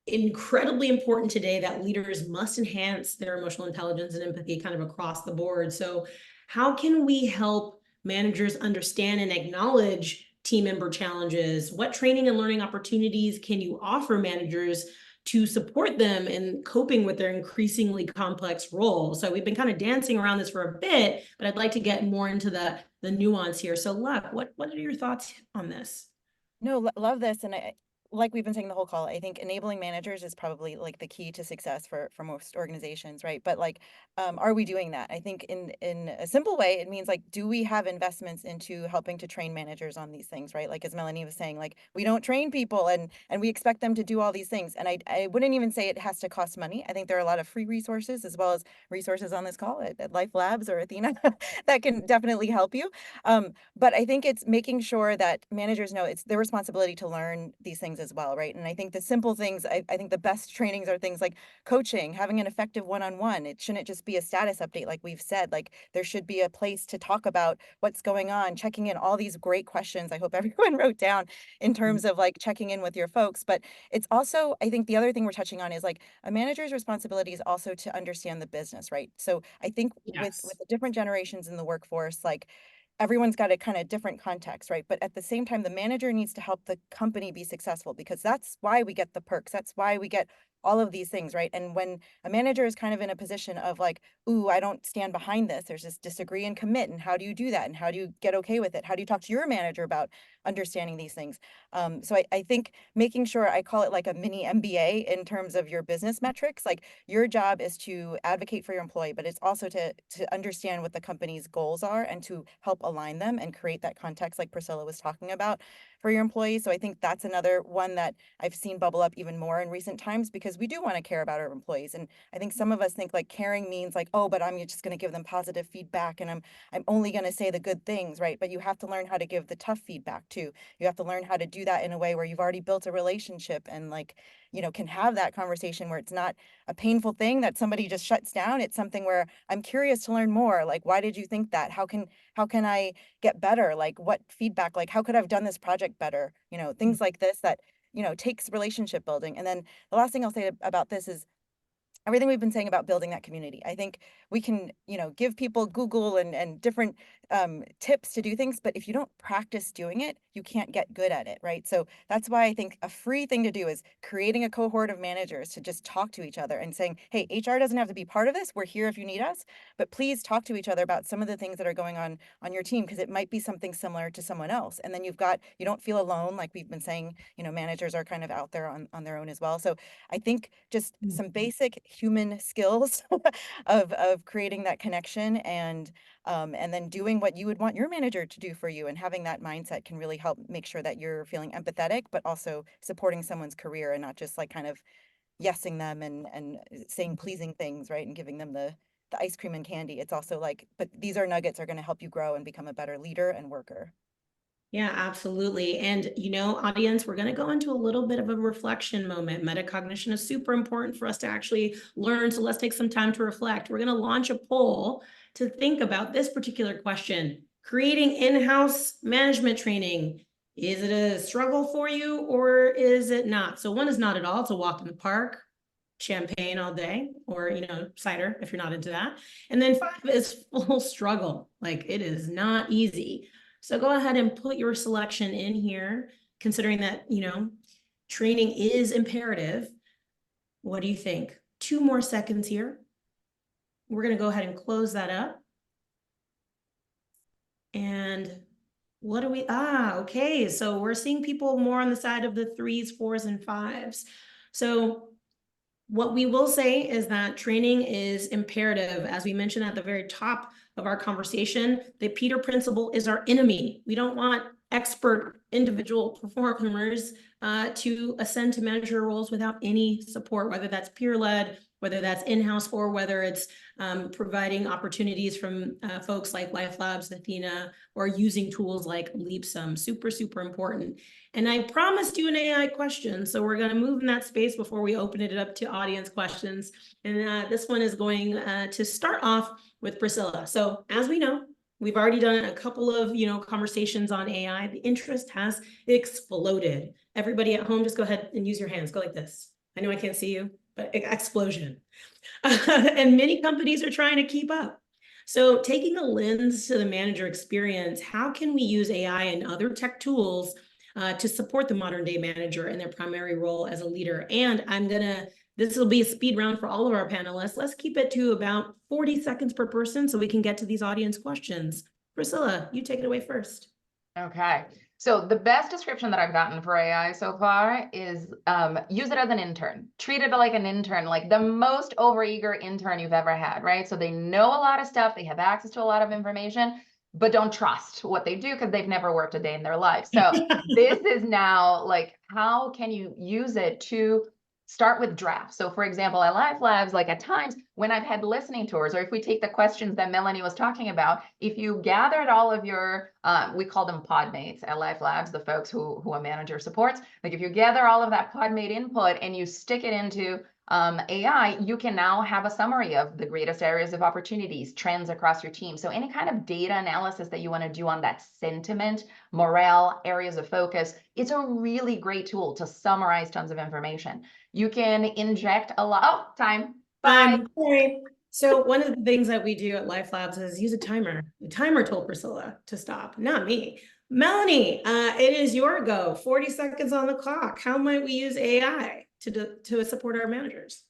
incredibly important today that leaders must enhance their emotional intelligence and empathy kind of across the board. So how can we help managers understand and acknowledge team member challenges? What training and learning opportunities can you offer managers to support them in coping with their increasingly complex role? So we've been kind of dancing around this for a bit, but I'd like to get more into the nuance here. So Luck, what are your thoughts on this? No, love this. And like we've been saying the whole call, I think enabling managers is probably like the key to success for most organizations, right? But like, are we doing that? I think in a simple way, it means like, do we have investments into helping to train managers on these things, right? Like, as Melanie was saying, like, we don't train people and we expect them to do all these things. And I wouldn't even say it has to cost money. I think there are a lot of free resources as well as resources on this call at LifeLabs or Ethena that can definitely help you. But I think it's making sure that managers know it's their responsibility to learn these things as well, right? And I think the simple things, I think the best trainings are things like coaching, having an effective one-on-one. It shouldn't just be a status update, like we've said. Like, there should be a place to talk about what's going on, checking in, all these great questions I hope everyone wrote down in terms of like checking in with your folks. But it's also, I think the other thing we're touching on is like a manager's responsibility is also to understand the business, right? So I think with the different generations in the workforce, like, everyone's got a kind of different context, right? But at the same time, the manager needs to help the company be successful, because that's why we get the perks. That's why we get all of these things, right? And when a manager is kind of in a position of like, ooh, I don't stand behind this, there's this disagree and commit. And how do you do that? And how do you get okay with it? How do you talk to your manager about understanding these things? So I think making sure, I call it like a mini MBA in terms of your business metrics. Like, your job is to advocate for your employee, but it's also to understand what the company's goals are and to help align them and create that context like Priscilla was talking about for your employees. So I think that's another one that I've seen bubble up even more in recent times, because we do want to care about our employees. And I think some of us think like caring means like, oh, but I'm just going to give them positive feedback and I'm only going to say the good things, right? But you have to learn how to give the tough feedback too. You have to learn how to do that in a way where you've already built a relationship and like, can have that conversation where it's not a painful thing that somebody just shuts down. It's something where I'm curious to learn more. Like, why did you think that? How can I get better? Like, what feedback, like, how could I have done this project better? Things like this that, takes relationship building. And then the last thing I'll say about this is everything we've been saying about building that community. I think we can, give people Google and different tips to do things, but if you don't practice doing it, you can't get good at it, right? So that's why I think a free thing to do is creating a cohort of managers to just talk to each other and saying, hey, HR doesn't have to be part of this. We're here if you need us, but please talk to each other about some of the things that are going on your team, because it might be something similar to someone else. And then you don't feel alone, like we've been saying, managers are kind of out there on their own as well. So I think just some basic human skills of creating that connection and then doing what you would want your manager to do for you, and having that mindset can really help make sure that you're feeling empathetic, but also supporting someone's career and not just like kind of yesing them and saying pleasing things, right? And giving them the ice cream and candy. It's also like, but these are nuggets are going to help you grow and become a better leader and worker. Yeah, absolutely. And, audience, we're going to go into a little bit of a reflection moment. Metacognition is super important for us to actually learn. So let's take some time to reflect. We're going to launch a poll to think about this particular question. Creating in-house management training. Is it a struggle for you or is it not? So one is not at all. It's a walk in the park. champagne all day, or, you know, cider if you're not into that. And then 5 is full struggle. Like, it is not easy. So go ahead and put your selection in here, considering that, you know, training is imperative. What do you think? 2 more seconds here. We're going to go ahead and close that up. And what do we, okay. So we're seeing people more on the side of the 3s, 4s, and 5s. So what we will say is that training is imperative. As we mentioned at the very top of our conversation, the Peter Principle is our enemy. We don't want expert individual performers to ascend to manager roles without any support, whether that's peer-led, whether that's in-house, or whether it's providing opportunities from folks like LifeLabs, Ethena, or using tools like Leapsome. Super, super important. And I promised you an AI question, so we're going to move in that space before we open it up to audience questions. And this one is going to start off with Priscila. So as we know, we've already done a couple of, you know, conversations on AI. The interest has exploded. Everybody at home, just go ahead and use your hands. Go like this. I know I can't see you, but explosion. And many companies are trying to keep up. So taking a lens to the manager experience, how can we use AI and other tech tools to support the modern day manager in their primary role as a leader? And this will be a speed round for all of our panelists. Let's keep it to about 40 seconds per person so we can get to these audience questions. Priscila, you take it away first. Okay. So the best description that I've gotten for AI so far is use it as an intern. Treat it like an intern, like the most overeager intern you've ever had, right? So they know a lot of stuff, they have access to a lot of information, but don't trust what they do because they've never worked a day in their life. So this is now like, how can you use it to start with drafts? So for example, at LifeLabs, like at times when I've had listening tours, or if we take the questions that Melanie was talking about, if you gathered all of your, we call them podmates at LifeLabs, the folks who a manager supports, like if you gather all of that podmate input and you stick it into AI, you can now have a summary of the greatest areas of opportunities, trends across your team. So any kind of data analysis that you want to do on that sentiment, morale, areas of focus, it's a really great tool to summarize tons of information. You can inject a lot. Oh, time. Bye. Sorry. So one of the things that we do at LifeLabs is use a timer. The timer told Priscila to stop, not me. Melanie, it is your go. 40 seconds on the clock. How might we use AI to support our managers?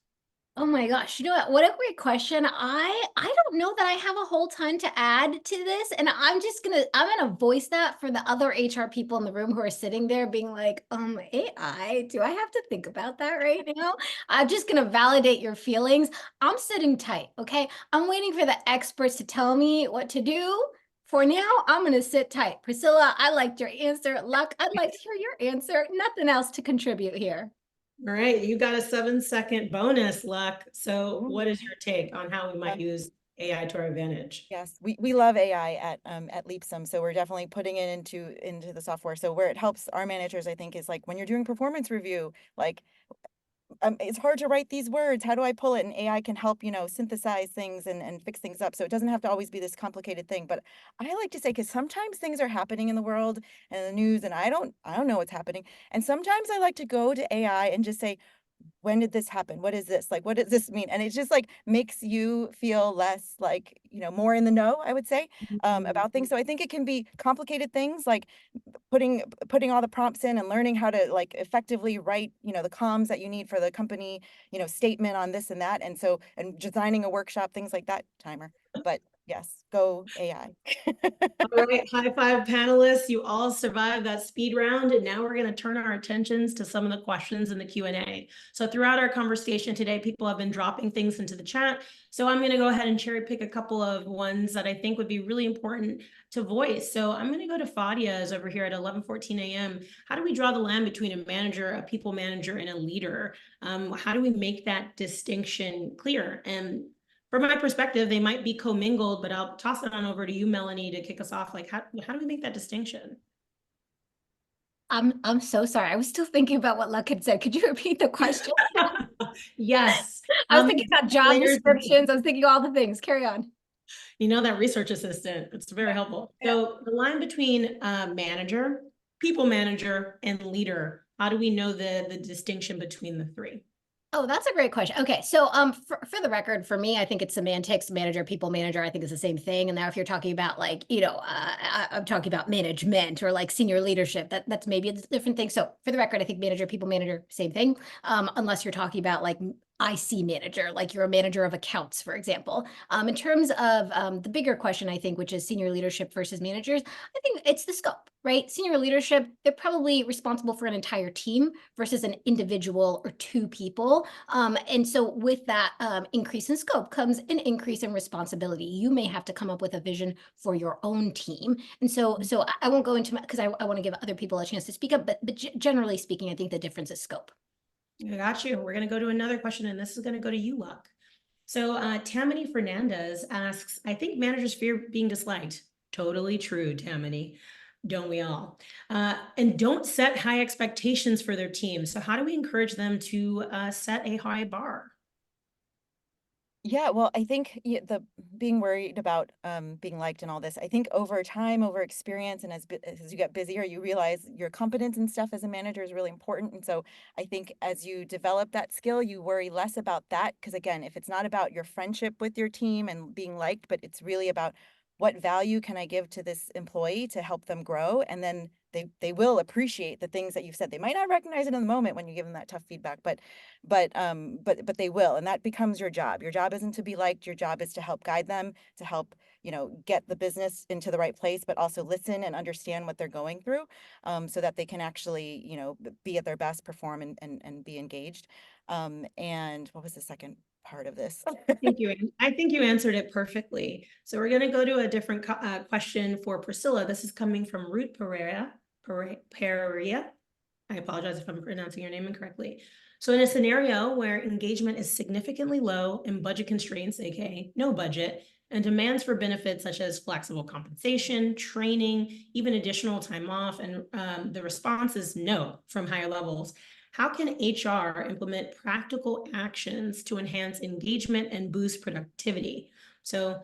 Oh my gosh, you know what a great question. I don't know that I have a whole ton to add to this, and I'm gonna voice that for the other HR people in the room who are sitting there being like, AI, do I have to think about that right now? I'm just gonna validate your feelings. I'm sitting tight, okay? I'm waiting for the experts to tell me what to do. For now, I'm gonna sit tight. Priscila, I liked your answer. Luck, I'd like to hear your answer. Nothing else to contribute here. All right, you got a 7-second bonus, Luck. So what is your take on how we might use AI to our advantage? Yes, we love AI at Leapsome, so we're definitely putting it into the software. So where it helps our managers, I think, is like when you're doing performance review, like it's hard to write these words. How do I pull it? And AI can help, you know, synthesize things and fix things up. So it doesn't have to always be this complicated thing. But I like to say, because sometimes things are happening in the world and the news, and I don't know what's happening. And sometimes I like to go to AI and just say, when did this happen? What is this? Like, what does this mean? And it just like makes you feel less like, you know, more in the know, I would say, about things. So I think it can be complicated things like putting all the prompts in and learning how to like effectively write, you know, the comms that you need for the company, you know, statement on this and that. And so, and designing a workshop, things like that, timer. But yes, go AI. All right, high five panelists. You all survived that speed round, and now we're going to turn our attentions to some of the questions in the Q&A. So throughout our conversation today, people have been dropping things into the chat. So I'm going to go ahead and cherry pick a couple of ones that I think would be really important to voice. So I'm going to go to Fadia's over here at 11:14 a.m. How do we draw the line between a manager, a people manager, and a leader? How do we make that distinction clear? And from my perspective, they might be commingled, but I'll toss it on over to you, Melanie, to kick us off. Like, how do we make that distinction? I'm so sorry. I was still thinking about what Luck had said. Could you repeat the question? Yes. I was thinking about job descriptions. I was thinking all the things. Carry on. You know, that research assistant, it's very helpful. Yeah. So the line between manager, people manager, and leader, how do we know the distinction between the three? Oh, that's a great question. Okay, so for the record, for me, I think it's semantics. Manager, people manager. I think it's the same thing. And now, if you're talking about like, I'm talking about management or like senior leadership, that's maybe a different thing. So for the record, I think manager, people manager, same thing. Unless you're talking about like IC manager, like you're a manager of accounts, for example. In terms of the bigger question, I think, which is senior leadership versus managers, I think it's the scope, right? Senior leadership, they're probably responsible for an entire team versus an individual or two people. And so with that increase in scope comes an increase in responsibility. You may have to come up with a vision for your own team. And so I won't go into, because I want to give other people a chance to speak up, but generally speaking, I think the difference is scope. I got you. We're going to go to another question, and this is going to go to you, Luck. So Tammany Fernandez asks, I think managers fear being disliked. Totally true, Tammany. Don't we all? And don't set high expectations for their team. So how do we encourage them to set a high bar? Yeah, well, I think the being worried about being liked and all this, I think over time, over experience, and as you get busier, you realize your competence and stuff as a manager is really important. And so I think as you develop that skill, you worry less about that. Because again, if it's not about your friendship with your team and being liked, but it's really about what value can I give to this employee to help them grow, and then they will appreciate the things that you've said. They might not recognize it in the moment when you give them that tough feedback, but they will, and that becomes your job. Your job isn't to be liked. Your job is to help guide them, to help get the business into the right place, but also listen and understand what they're going through, so that they can actually be at their best, perform, and be engaged. And what was the second part of this? I think you answered it perfectly. So we're going to go to a different question for Priscilla. This is coming from Ruth Pereira. I apologize if I'm pronouncing your name incorrectly. So in a scenario where engagement is significantly low and budget constraints, aka no budget, and demands for benefits such as flexible compensation, training, even additional time off, and the response is no from higher levels, how can HR implement practical actions to enhance engagement and boost productivity? So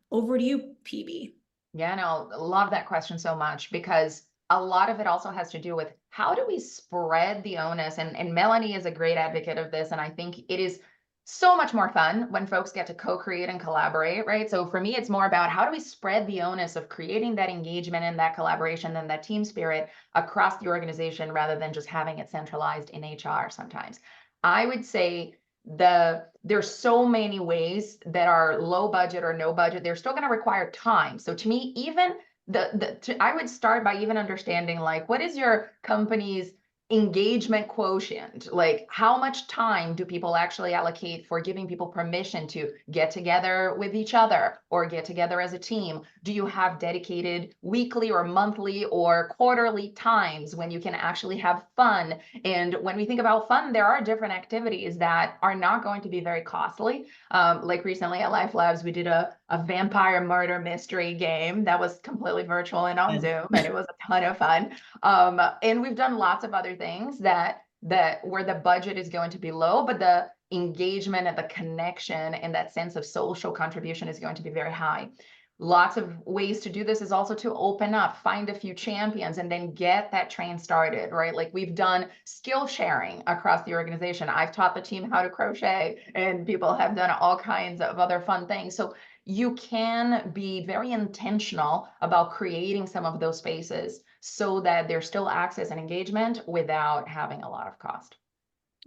over to you, PB. Yeah, no, love that question so much, because a lot of it also has to do with how do we spread the onus? And Melanie is a great advocate of this. And I think it is so much more fun when folks get to co-create and collaborate, right? So for me, it's more about how do we spread the onus of creating that engagement and that collaboration and that team spirit across the organization rather than just having it centralized in HR sometimes. I would say there's so many ways that are low budget or no budget. They're still going to require time. So to me, even I would start by even understanding, like, what is your company's engagement quotient? Like, how much time do people actually allocate for giving people permission to get together with each other or get together as a team? Do you have dedicated weekly or monthly or quarterly times when you can actually have fun? And when we think about fun, there are different activities that are not going to be very costly. Like recently at LifeLabs, we did a vampire murder mystery game that was completely virtual and on Zoom, and it was a ton of fun. And we've done lots of other things that where the budget is going to be low, but the engagement and the connection and that sense of social contribution is going to be very high. Lots of ways to do this is also to open up, find a few champions, and then get that train started, right? Like, we've done skill sharing across the organization. I've taught the team how to crochet, and people have done all kinds of other fun things. So you can be very intentional about creating some of those spaces so that there's still access and engagement without having a lot of cost.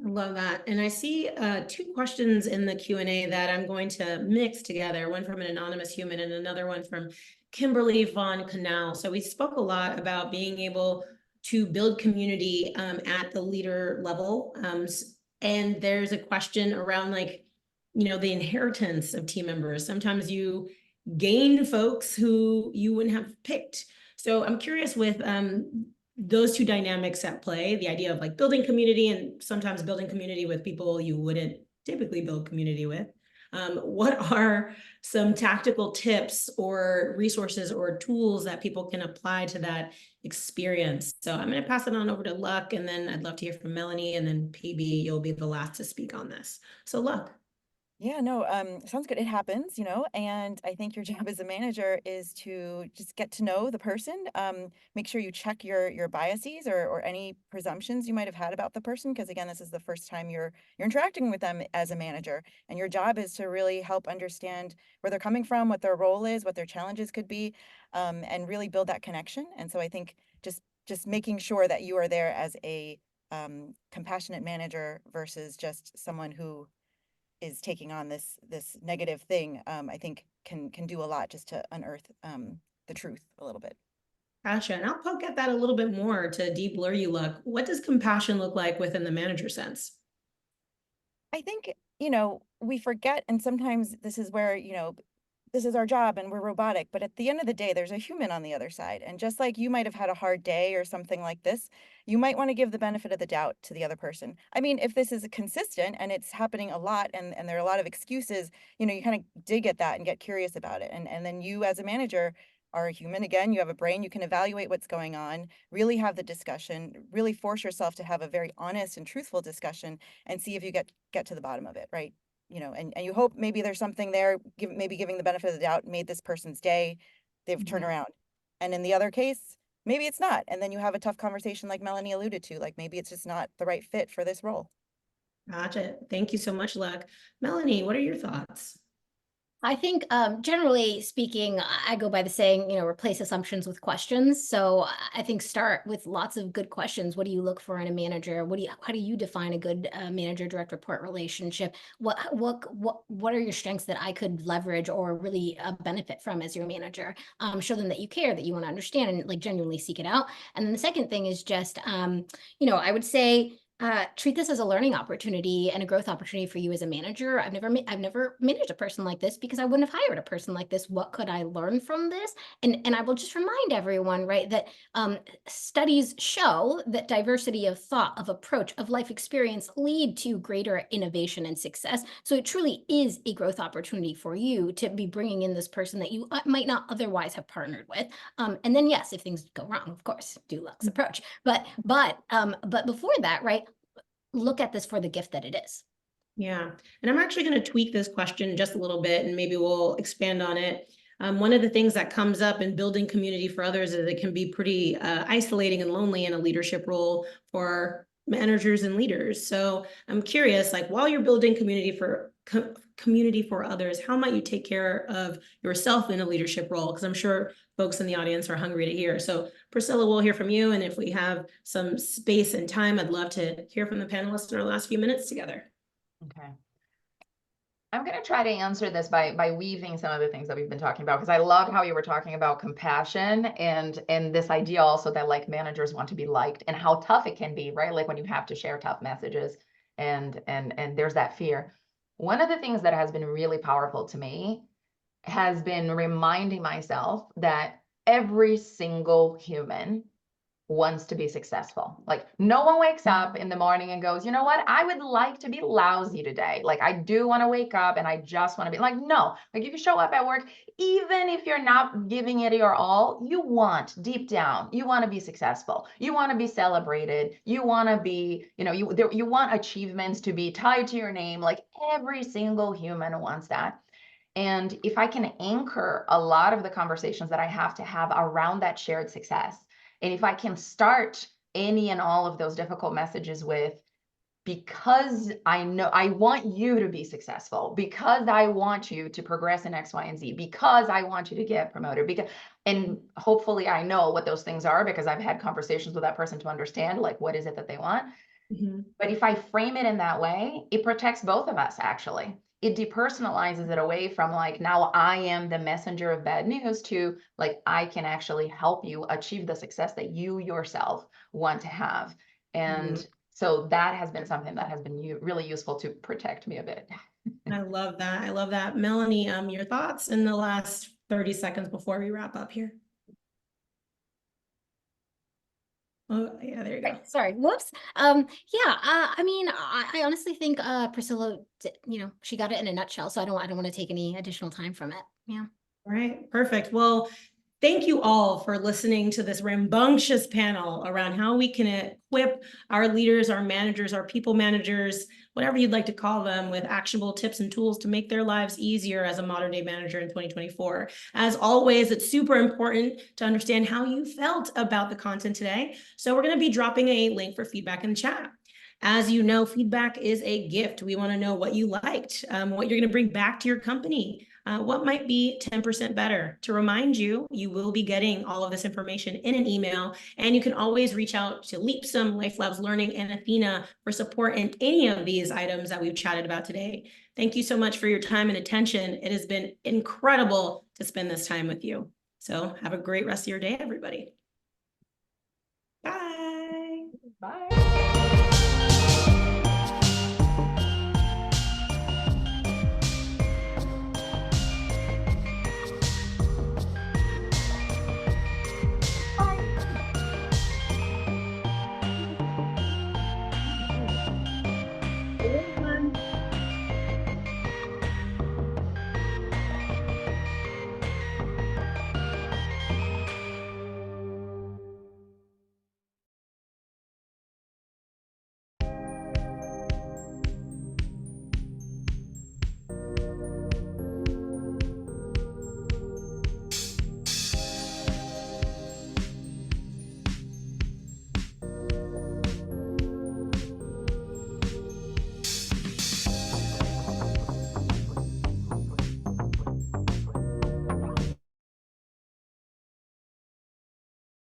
I love that. And I see two questions in the Q&A that I'm going to mix together, one from an anonymous human and another one from Kimberly Von Canal. So we spoke a lot about being able to build community at the leader level. And there's a question around, like, the inheritance of team members. Sometimes you gain folks who you wouldn't have picked. So I'm curious, with those two dynamics at play, the idea of like building community and sometimes building community with people you wouldn't typically build community with. What are some tactical tips or resources or tools that people can apply to that experience? So I'm going to pass it on over to Luck, and then I'd love to hear from Melanie, and then PB, you'll be the last to speak on this. So Luck. Yeah, no, sounds good. It happens, and I think your job as a manager is to just get to know the person. Make sure you check your biases or any presumptions you might have had about the person, because again, this is the first time you're interacting with them as a manager, and your job is to really help understand where they're coming from, what their role is, what their challenges could be, and really build that connection. And so I think just making sure that you are there as a compassionate manager versus just someone who is taking on this negative thing, I think can do a lot just to unearth the truth a little bit. Gotcha. And I'll poke at that a little bit more to de-blur you, Luck. What does compassion look like within the manager sense? I think, we forget, and sometimes this is where, this is our job and we're robotic, but at the end of the day, there's a human on the other side. And just like you might have had a hard day or something like this, you might want to give the benefit of the doubt to the other person. I mean, if this is consistent and it's happening a lot and there are a lot of excuses, you kind of dig at that and get curious about it. And then you as a manager are a human again, you have a brain, you can evaluate what's going on, really have the discussion, really force yourself to have a very honest and truthful discussion and see if you get to the bottom of it, right? And you hope maybe there's something there, maybe giving the benefit of the doubt made this person's day, they've turned around. And in the other case, maybe it's not. And then you have a tough conversation like Melanie alluded to, like maybe it's just not the right fit for this role. Gotcha. Thank you so much, Luck. Melanie, what are your thoughts? I think generally speaking, I go by the saying, replace assumptions with questions. So I think start with lots of good questions. What do you look for in a manager? How do you define a good manager direct report relationship? What are your strengths that I could leverage or really benefit from as your manager? Show them that you care, that you want to understand, and like genuinely seek it out. And then the second thing is just, I would say, treat this as a learning opportunity and a growth opportunity for you as a manager. I've never managed a person like this because I wouldn't have hired a person like this. What could I learn from this? And I will just remind everyone, right, that studies show that diversity of thought, of approach, of life experience lead to greater innovation and success. So it truly is a growth opportunity for you to be bringing in this person that you might not otherwise have partnered with. And then yes, if things go wrong, of course, do Luck's approach. But before that, right, look at this for the gift that it is. Yeah. And I'm actually going to tweak this question just a little bit and maybe we'll expand on it. One of the things that comes up in building community for others is it can be pretty isolating and lonely in a leadership role for managers and leaders. So I'm curious, like while you're building community for others, how might you take care of yourself in a leadership role? Because I'm sure folks in the audience are hungry to hear. So Priscila, we'll hear from you. And if we have some space and time, I'd love to hear from the panelists in our last few minutes together. Okay. I'm going to try to answer this by weaving some of the things that we've been talking about, because I love how you were talking about compassion and this idea also that like managers want to be liked and how tough it can be, right? Like when you have to share tough messages and there's that fear. One of the things that has been really powerful to me has been reminding myself that every single human wants to be successful. Like no one wakes up in the morning and goes, you know what? I would like to be lousy today. Like I do want to wake up and I just want to be like, no, like if you show up at work, even if you're not giving it your all, you want deep down, you want to be successful. You want to be celebrated. You want to be, you want achievements to be tied to your name. Like every single human wants that. And if I can anchor a lot of the conversations that I have to have around that shared success, and if I can start any and all of those difficult messages with, because I know I want you to be successful, because I want you to progress in X, Y, and Z, because I want you to get promoted, and hopefully I know what those things are because I've had conversations with that person to understand like what is it that they want. But if I frame it in that way, it protects both of us actually. It depersonalizes it away from like, now I am the messenger of bad news to like, I can actually help you achieve the success that you yourself want to have. And so that has been something that has been really useful to protect me a bit. I love that. I love that. Melanie, your thoughts in the last 30 seconds before we wrap up here. Oh, yeah, there you go. Right, sorry, whoops. I mean, I honestly think Priscila, she got it in a nutshell. So I don't want to take any additional time from it. Yeah. All right, perfect. Well, Thank you all for listening to this rambunctious panel around how we can equip our leaders, our managers, our people managers, whatever you'd like to call them, with actionable tips and tools to make their lives easier as a modern day manager in 2024. As always, it's super important to understand how you felt about the content today. So we're going to be dropping a link for feedback in the chat. As you know, feedback is a gift. We want to know what you liked, what you're going to bring back to your company, what might be 10% better. To remind you, you will be getting all of this information in an email, and you can always reach out to Leapsome, LifeLabs Learning, and Ethena for support in any of these items that we've chatted about today. Thank you so much for your time and attention. It has been incredible to spend this time with you. So have a great rest of your day, everybody. Bye. Bye.